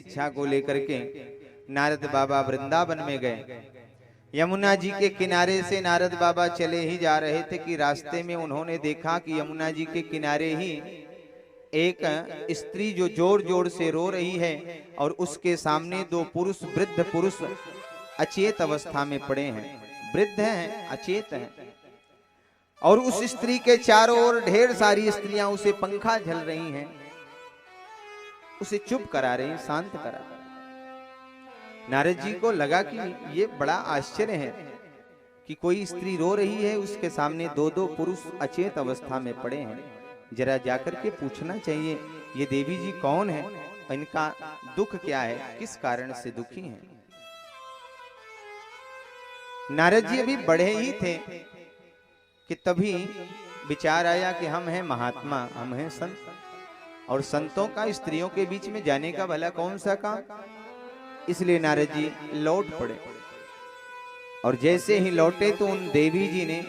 शिक्षा को लेकर के नारद बाबा वृंदावन में गए। यमुना जी के किनारे से नारद बाबा चले ही जा रहे थे कि रास्ते में उन्होंने देखा कि यमुना जी के किनारे ही एक स्त्री जो जोर जोर से रो रही है और उसके सामने दो पुरुष, वृद्ध पुरुष अचेत अवस्था में पड़े हैं, वृद्ध हैं, अचेत हैं। और उस स्त्री के चारों ओर ढेर सारी स्त्रियां उसे पंखा झल रही हैं, उसे चुप करा रही, शांत करा रही। नारद जी को लगा कि ये बड़ा आश्चर्य है कि कोई स्त्री रो रही है, उसके सामने दो दो पुरुष अचेत अवस्था में पड़े हैं। जरा जाकर के पूछना चाहिए ये देवी जी कौन है, इनका दुख क्या है, किस कारण से दुखी हैं। नारद जी अभी बढ़े ही थे कि तभी विचार आया कि हम हैं महात्मा, हम हैं संत, और संतों का स्त्रियों के बीच में जाने का भला कौन सा काम। इसलिए नारद जी लौट पड़े, और जैसे ही लौटे तो उन देवी जी ने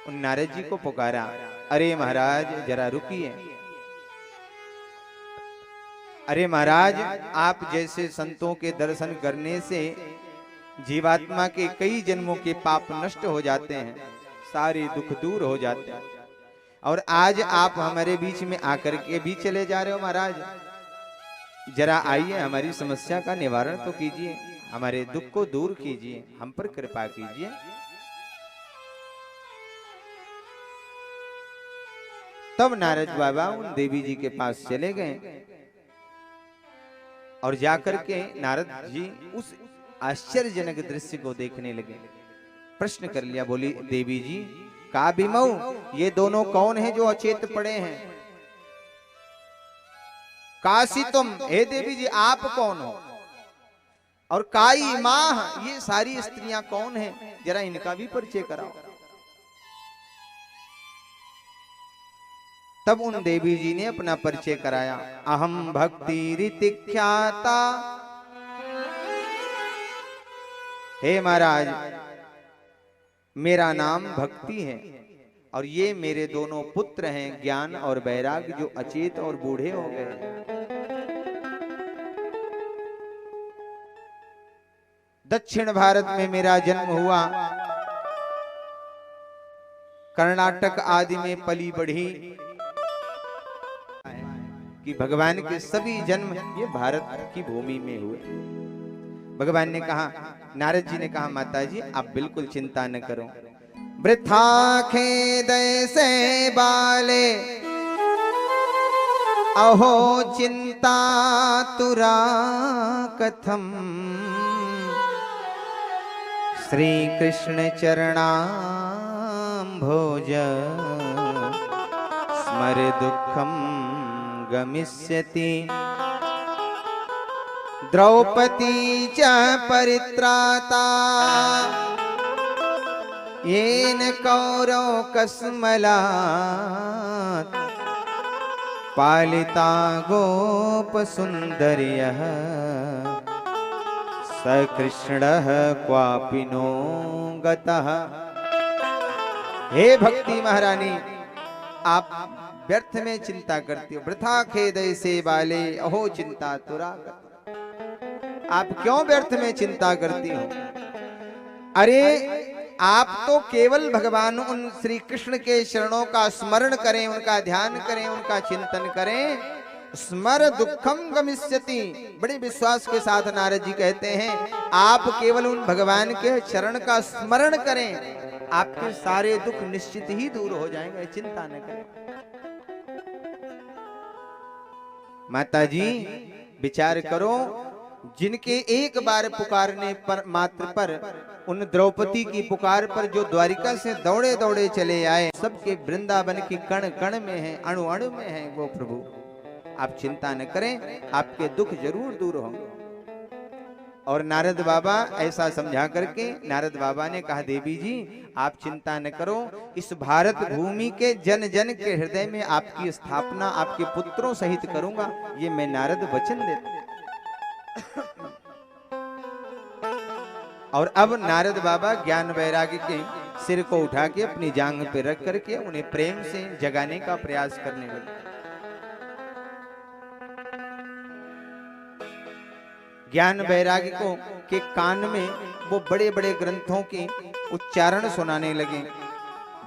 उन नारद जी को पुकारा, अरे महाराज जरा रुकिए, अरे महाराज आप जैसे संतों के दर्शन करने से जीवात्मा के कई जन्मों के पाप नष्ट हो जाते हैं, सारे दुख दूर हो जाते हैं, और आज आप हमारे बीच में आकर के भी चले जा रहे हो। महाराज जरा आइए, हमारी समस्या का निवारण तो कीजिए, हमारे दुख को दूर कीजिए, हम पर कृपा कीजिए। तब नारद बाबा उन देवी जी के पास चले गए और जाकर के नारद जी उस आश्चर्यजनक दृश्य को देखने लगे। प्रश्न कर लिया, बोली देवी जी का बिमऊ, ये दोनों कौन हैं जो अचेत पड़े हैं। काशी तुम, हे देवी जी आप कौन हो, और काई माह, ये सारी स्त्रियां कौन हैं, जरा इनका भी परिचय कराओ। तब उन देवी जी ने अपना परिचय कराया, अहम भक्ति रीतिख्याता, हे महाराज मेरा नाम भक्ति है, और ये मेरे दोनों पुत्र हैं ज्ञान और वैराग, जो अचेत और बूढ़े हो गए। दक्षिण भारत में मेरा जन्म हुआ, कर्नाटक आदि में पली बढ़ी, कि भगवान के सभी जन्म ये भारत की भूमि में हुए। भगवान ने कहा, नारद जी ने कहा, माता जी आप बिल्कुल चिंता न करो, वृथा खेद से बाले, अहो चिंता तुरा कथम, श्री कृष्ण चरणाम भोज, स्मर दुखम गमिष्यति, द्रौपदी च परित्राता, येन कौरव कस्मलात्, पालिता गोप सुंदर्यः, स कृष्णः क्वापि नो गतः। हे भक्ति महारानी आप व्यर्थ में चिंता करती हो, वृथा खेदय से बाले, अहो चिंता तुरा, आप क्यों व्यर्थ में चिंता करती हो। अरे आप तो केवल भगवान उन श्री कृष्ण के चरणों का स्मरण करें, उनका ध्यान करें, उनका चिंतन करें, स्मर दुखम गमिष्यति। बड़े विश्वास के साथ नारद जी कहते हैं, आप केवल उन भगवान के चरण का स्मरण करें, आपके सारे दुख निश्चित ही दूर हो जाएंगे, चिंता न करें। माता जी विचार करो, जिनके एक बार पुकारने पर मात्र पर, उन द्रौपदी की पुकार पर जो द्वारिका से दौड़े दौड़े चले आए, सबके वृंदावन की कण कण में है, अणु अणु में है वो प्रभु। आप चिंता न करें, आपके दुख जरूर दूर होंगे। और नारद बाबा ऐसा समझा करके नारद बाबा ने कहा, देवी जी आप चिंता न करो, इस भारत भूमि के जन जन के हृदय में आपकी स्थापना आपके पुत्रों सहित करूंगा, ये मैं नारद वचन देता। और अब नारद बाबा ज्ञान वैराग्य के सिर को उठा के अपनी जांघ पे रख करके उन्हें प्रेम से जगाने का प्रयास करने लगे। ज्ञान वैराग्य को के कान में वो बड़े बड़े ग्रंथों के उच्चारण सुनाने लगे,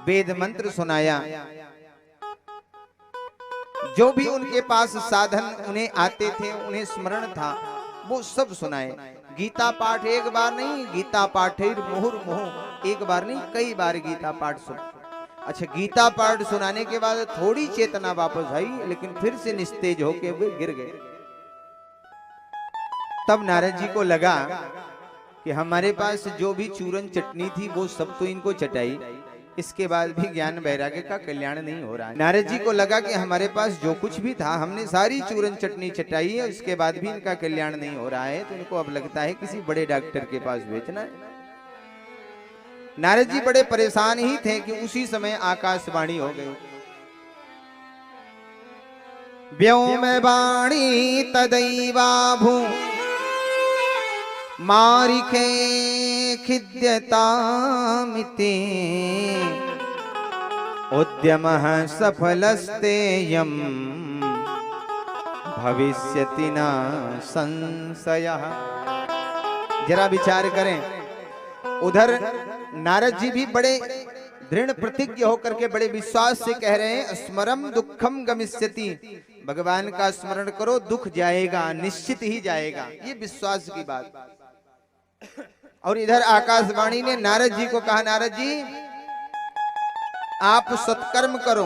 वेद मंत्र सुनाया। जो भी उनके पास साधन उन्हें आते थे, उन्हें स्मरण था, वो सब सुनाए। गीता पाठ एक बार नहीं, गीता पाठेर मुहुर्मुहुः, एक बार नहीं कई बार गीता पाठ सुन। अच्छा, गीता पाठ सुनाने के बाद थोड़ी चेतना वापस आई, लेकिन फिर से निस्तेज होके वे गिर गए। तब नारद जी को लगा कि हमारे पास जो भी चूरन चटनी थी वो सब तो इनको चटाई, इसके बाद भी ज्ञान वैराग्य का कल्याण नहीं हो रहा है। नारद जी को लगा कि हमारे पास जो कुछ भी था हमने सारी चूरन चटनी चटाई है, इसके बाद भी इनका कल्याण नहीं हो रहा है, तो इनको अब लगता है किसी बड़े डॉक्टर के पास भेजना है। नारद जी बड़े परेशान ही थे कि उसी समय आकाशवाणी हो गई। व्योम वाणी तदैवाभू मारिखे खिद्यतामिति उद्यमः सफलस्तेयं भविष्यति न संशयः। जरा विचार करें, उधर नारद जी भी बड़े दृढ़ प्रतिज्ञ होकर के बड़े विश्वास से कह रहे हैं, स्मरम दुखम गमिष्यति, भगवान का स्मरण करो दुख जाएगा, निश्चित ही जाएगा, ये विश्वास की बात। और इधर आकाशवाणी ने नारद जी को कहा, नारद जी आप सत्कर्म करो,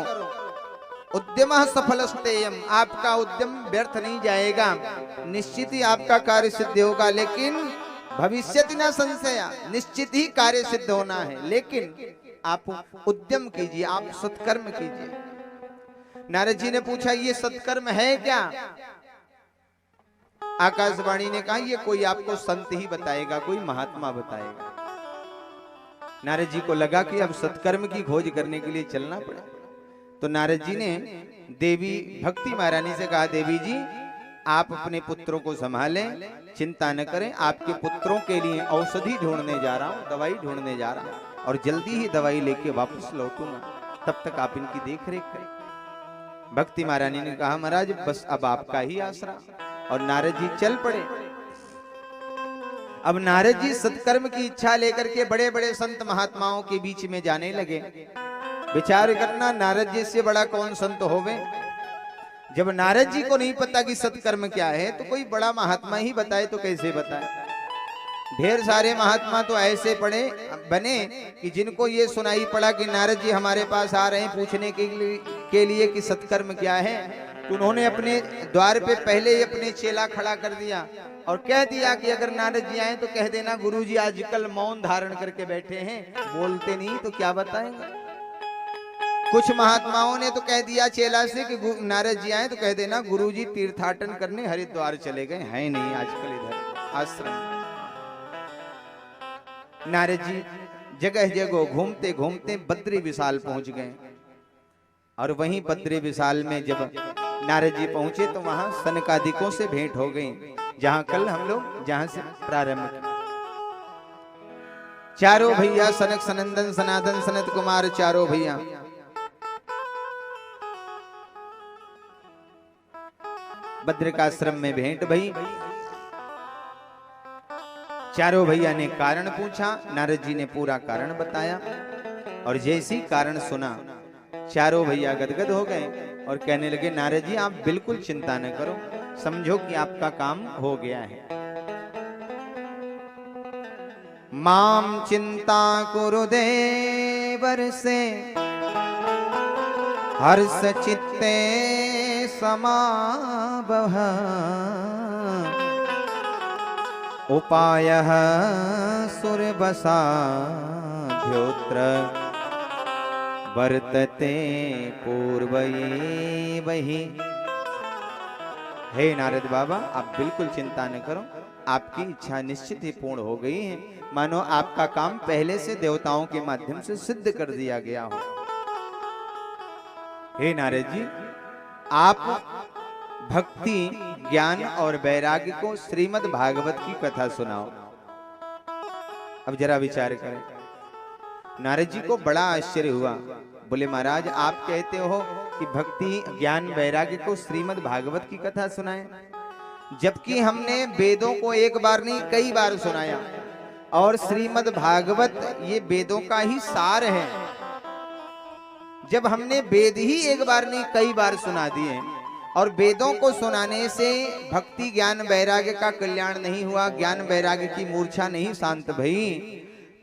उद्यमः सफलस्तेयम्, आपका उद्यम व्यर्थ नहीं जाएगा, निश्चित ही आपका कार्य सिद्ध होगा, लेकिन भविष्यति न संशय, निश्चित ही कार्य सिद्ध होना है, लेकिन आप उद्यम कीजिए, आप सत्कर्म कीजिए। नारद जी ने पूछा, ये सत्कर्म है क्या? आकाशवाणी ने कहा, ये कोई आपको संत ही बताएगा, कोई महात्मा बताएगा। नारद जी को लगा कि अब सत्कर्म की खोज करने के लिए चलना पड़ा। तो नारद जी ने देवी भक्ति महारानी से कहा, देवी जी आप अपने पुत्रों को संभालें, चिंता न करें, आपके पुत्रों के लिए औषधि ढूंढने जा रहा हूं, दवाई ढूंढने जा रहा हूं, और जल्दी ही दवाई लेके वापस लौटूंगा, तब तक आप इनकी देख रेख करें। भक्ति महारानी ने कहा, महाराज बस अब आपका ही आसरा, और नारद जी चल पड़े। अब नारद जी सत्कर्म की इच्छा लेकर के बड़े बड़े संत महात्माओं के बीच में जाने लगे। विचार करना, नारद जी से बड़ा कौन संत होवे? जब नारद जी को नहीं पता कि सत्कर्म क्या है, तो कोई बड़ा महात्मा ही बताए तो कैसे बताए? ढेर सारे महात्मा तो ऐसे बने कि जिनको ये सुनाई पड़ा कि नारद जी हमारे पास आ रहे हैं पूछने के लिए कि सत्कर्म क्या है, तो उन्होंने अपने द्वार पे पहले ही अपने चेला खड़ा कर दिया और कह दिया कि अगर नारद जी आए तो कह देना गुरुजी आजकल मौन धारण करके बैठे हैं, बोलते नहीं तो क्या बताएंगे। कुछ महात्माओं ने तो कह दिया चेला से कि नारद जी आए तो कह देना गुरुजी तीर्थाटन करने हरिद्वार चले गए, हैं नहीं आजकल इधर आश्रम। नारद जी जगह जगह घूमते घूमते बद्री विशाल पहुंच गए, और वहीं बद्री विशाल में जब नारद जी पहुंचे तो वहां सनकादिकों से भेंट हो गई, जहां कल हम लोग जहां से प्रारंभ किया। चारों भैया सनक सनंदन सनातन सनत कुमार, चारों भैया बद्रिकाश्रम में भेंट भई। चारों भैया ने कारण पूछा, नारद जी ने पूरा कारण बताया, और जैसी कारण सुना चारों भैया गदगद हो गए और कहने लगे, नारद जी आप बिल्कुल चिंता न करो, समझो कि आपका काम हो गया है। माम चिंता कुरु देवर से हर्ष चित्ते समावह उपायः सुरबसाध्योत्र वर्तते पूर्वैवहि। हे नारद बाबा आप बिल्कुल चिंता न करो, आपकी इच्छा निश्चित ही पूर्ण हो गई है, मानो आपका काम पहले से देवताओं के माध्यम से सिद्ध कर दिया गया हो। हे नारद जी आप भक्ति ज्ञान और वैराग्य को श्रीमद् भागवत की कथा सुनाओ। अब जरा विचार करें, नारद जी को बड़ा आश्चर्य हुआ, बोले महाराज आप कहते हो कि भक्ति ज्ञान वैराग्य को श्रीमद् भागवत की कथा सुनाएं? जबकि हमने वेदों को एक बार नहीं कई बार सुनाया, और श्रीमद् भागवत ये वेदों का ही सार है। जब हमने वेद ही एक बार नहीं कई बार सुना दिए, और वेदों को सुनाने से भक्ति ज्ञान वैराग्य का कल्याण नहीं हुआ, ज्ञान वैराग्य की मूर्छा नहीं शांत भई,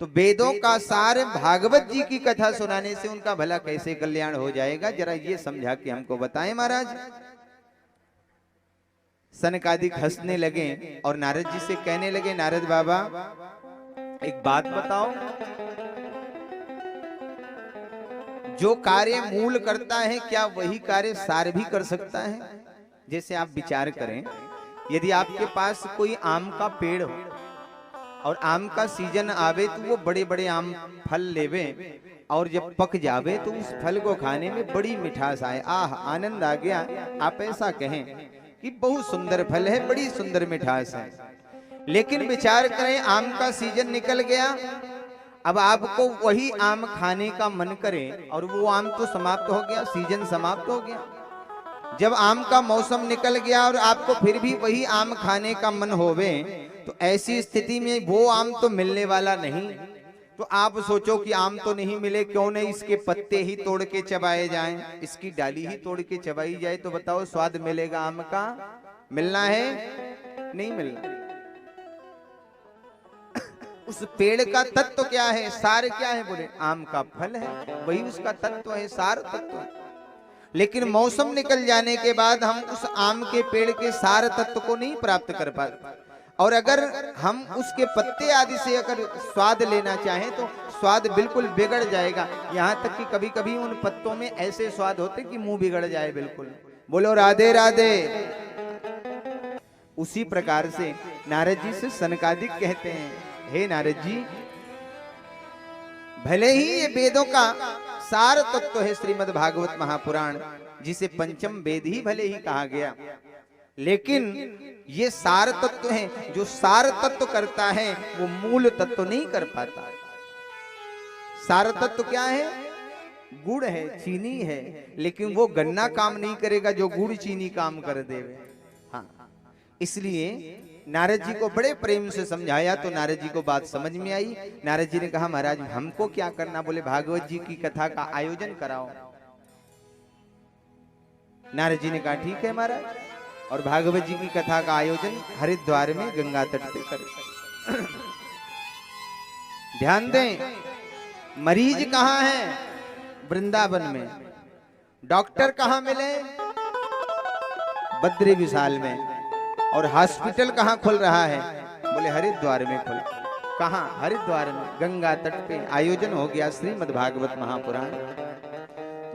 तो वेदों का सार भागवत जी की कथा सुनाने से उनका भला कैसे कल्याण हो जाएगा, जरा ये समझा के हमको बताएं महाराज। सनकादिक हंसने लगे और नारद जी से कहने लगे, नारद बाबा एक बात बताओ, जो कार्य मूल करता है क्या वही कार्य सार भी कर सकता है? जैसे आप विचार करें, यदि आपके पास कोई आम का पेड़ हो और आम का सीजन आवे तो वो बड़े बड़े आम फल लेवे, और जब पक जावे तो उस फल को खाने में बड़ी मिठास आए, आह आनंद आ गया, आप ऐसा कहें कि बहुत सुंदर फल है, बड़ी सुंदर मिठास है। लेकिन विचार करें, आम का सीजन निकल गया, अब आपको वही आम खाने का मन करे और वो आम तो समाप्त हो गया, सीजन समाप्त हो गया। जब आम का मौसम निकल गया और आपको फिर भी वही आम खाने का मन होवे, तो ऐसी स्थिति में वो आम तो मिलने वाला नहीं। तो आप सोचो कि आम तो नहीं मिले, क्यों नहीं इसके पत्ते ही तोड़ के चबाए जाएं, इसकी डाली ही तोड़ के चबाई जाए, तो बताओ स्वाद मिलेगा आम का? मिलना है? नहीं मिलना। उस पेड़ का तत्व क्या है, सार क्या है? बोले आम का फल है, वही उसका तत्व है, सार तत्व है। लेकिन मौसम निकल जाने के बाद हम उस आम के पेड़ के सार तत्व को नहीं प्राप्त कर पाते, और अगर हम उसके पत्ते आदि से अगर स्वाद लेना चाहें तो स्वाद बिल्कुल बिगड़ जाएगा। यहाँ तक कि कभी कभी उन पत्तों में ऐसे स्वाद होते कि मुंह बिगड़ जाए बिल्कुल। बोलो राधे राधे। उसी प्रकार से नारद जी से सनकादिक कहते हैं, हे नारद जी, भले ही ये वेदों का सार तत्व है श्रीमद् भागवत महापुराण, जिसे पंचम वेद ही भले ही कहा गया, लेकिन ये सार तत्व है। जो सार तत्व करता है वो मूल तत्व नहीं कर पाता। सार तत्व क्या है? गुड़ है, चीनी है, लेकिन वो गन्ना काम नहीं करेगा जो गुड़ चीनी काम कर देवे। हाँ, इसलिए नारद जी को बड़े प्रेम से समझाया तो नारद जी को बात समझ में आई। नारद जी ने कहा, महाराज हमको क्या करना? बोले भागवत जी की कथा का आयोजन कराओ। नारद जी ने कहा ठीक है महाराज, और भागवत जी की कथा का आयोजन हरिद्वार में गंगा तट पे करें। ध्यान दें, मरीज कहाँ है? वृंदावन में। डॉक्टर कहाँ मिले? बद्री विशाल में। और हॉस्पिटल कहाँ खुल रहा है? बोले हरिद्वार में खुल। कहाँ? हरिद्वार में गंगा तट पे आयोजन हो गया श्रीमद् भागवत महापुराण।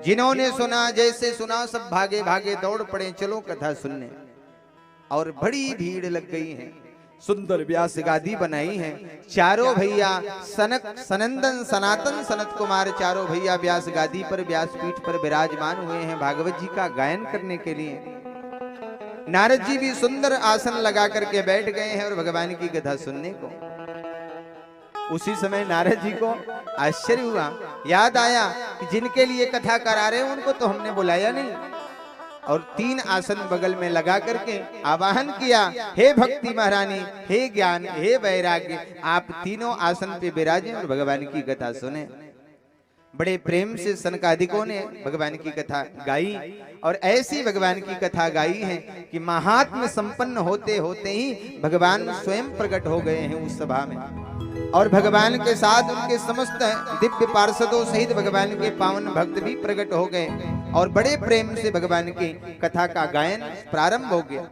जिन्होंने सुना, जैसे सुना, सब भागे भागे दौड़ पड़े, चलो कथा सुनने। और बड़ी भीड़ लग गई है। सुंदर व्यास गादी बनाई है। चारों भैया सनक, सनंदन, सनातन, सनत कुमार, चारों भैया व्यास गादी पर, व्यासपीठ पर विराजमान हुए हैं भागवत जी का गायन करने के लिए। नारद जी भी सुंदर आसन लगा करके बैठ गए हैं और भगवान की कथा सुनने को। उसी समय नारद जी को आश्चर्य हुआ, याद आया कि जिनके लिए कथा करा रहे हैं उनको तो हमने बुलाया नहीं। और 3 आसन बगल में लगा करके आवाहन किया, हे भक्ति महारानी, हे ज्ञान, हे वैराग्य, आप तीनों आसन पे विराजें और भगवान की कथा सुने। बड़े प्रेम से सनकादिकों ने भगवान की कथा गाई, और ऐसी भगवान की कथा गाई है कि महात्म संपन्न होते होते ही भगवान स्वयं प्रकट हो गए हैं उस सभा में। और भगवान के साथ उनके समस्त दिव्य पार्षदों सहित भगवान के पावन भक्त भी प्रकट हो गए, और बड़े प्रेम से भगवान की कथा का गायन प्रारंभ हो गया।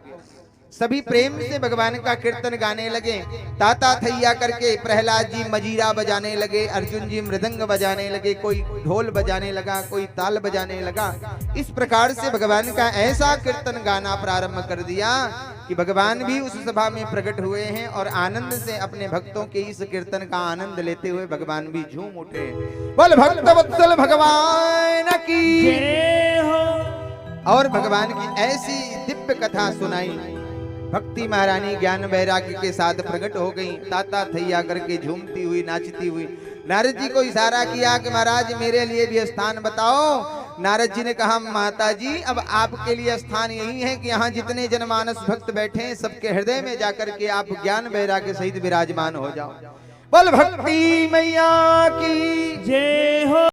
सभी प्रेम से भगवान का कीर्तन गाने लगे। ताता थैया करके प्रहलाद जी मजीरा बजाने लगे, अर्जुन जी मृदंग बजाने लगे, कोई ढोल बजाने लगा, कोई ताल बजाने लगा। इस प्रकार से भगवान का ऐसा कीर्तन गाना प्रारंभ कर दिया कि भगवान भी उस सभा में प्रकट हुए हैं, और आनंद से अपने भक्तों के इस कीर्तन का आनंद लेते हुए भगवान भी झूम उठे। बोल भक्त वत्सल भगवान की जय हो। और भगवान की ऐसी दिव्य कथा सुनाई। भक्ति महारानी ज्ञान वैराग्य के साथ प्रकट हो गई, ताता थैया करके झूमती हुई, नाचती हुई। नारद जी को इशारा किया कि महाराज मेरे लिए भी स्थान बताओ, नारद जी ने कहा माता जी अब आपके लिए स्थान यही है कि यहाँ जितने जनमानस भक्त बैठे हैं सबके हृदय में जाकर के आप ज्ञान वैराग्य सहित विराजमान हो जाओ। बोल भक्ति मैया की जय हो।